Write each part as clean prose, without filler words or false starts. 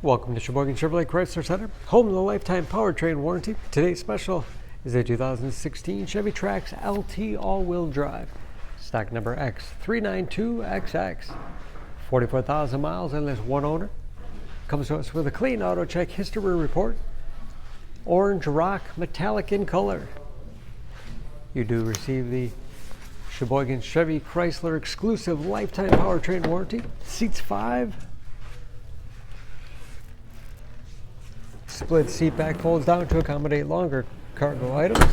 Welcome to Sheboygan Chevrolet Chrysler Center, home of the lifetime powertrain warranty. Today's special is a 2016 Chevy Trax LT all-wheel drive, stock number X392XX. 44,000 miles and there's one owner. Comes to us with a clean auto check history report. Orange rock metallic in color. You do receive the Sheboygan Chevy Chrysler exclusive lifetime powertrain warranty. Seats 5. Split seat back folds down to accommodate longer cargo items.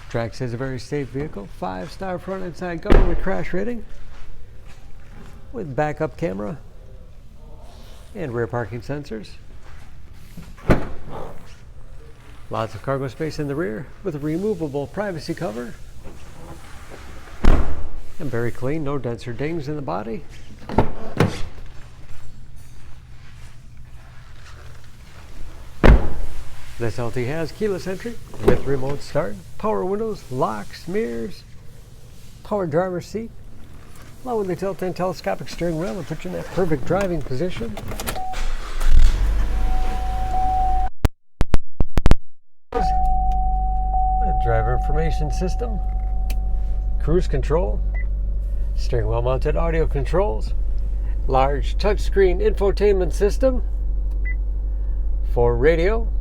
Trax is a very safe vehicle. 5-star front and side government crash rating with backup camera and rear parking sensors. Lots of cargo space in the rear with a removable privacy cover. And very clean, no dents or dings in the body. This LT has keyless entry with remote start, power windows, locks, mirrors, power driver's seat, along with the tilt-in telescopic steering wheel to put you in that perfect driving position. Driver information system, cruise control, steering wheel mounted audio controls, large touchscreen infotainment system for radio,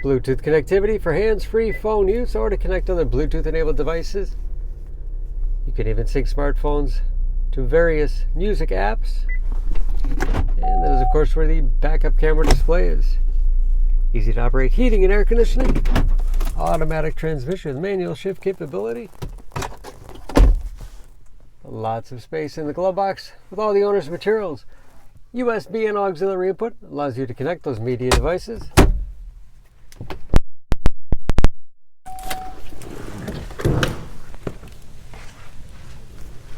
Bluetooth connectivity for hands-free phone use or to connect other Bluetooth-enabled devices. You can even sync smartphones to various music apps. And that is, of course, where the backup camera display is. Easy to operate heating and air conditioning. Automatic transmission with manual shift capability. Lots of space in the glove box with all the owner's materials. USB and auxiliary input allows you to connect those media devices.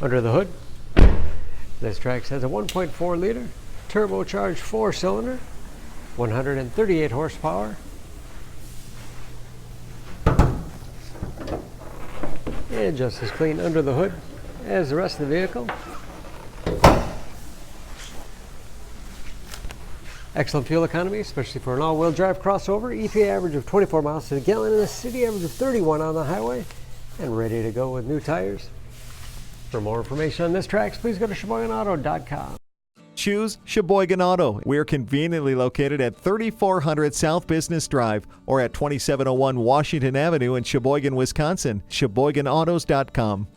Under the hood, this Trax has a 1.4 liter turbocharged 4-cylinder, 138 horsepower, and just as clean under the hood as the rest of the vehicle. Excellent fuel economy, especially for an all-wheel drive crossover. EPA average of 24 miles to the gallon and a city average of 31 on the highway, and ready to go with new tires. For more information on this Trax, please go to SheboyganAuto.com. Choose Sheboygan Auto. We're conveniently located at 3400 South Business Drive or at 2701 Washington Avenue in Sheboygan, Wisconsin. SheboyganAutos.com.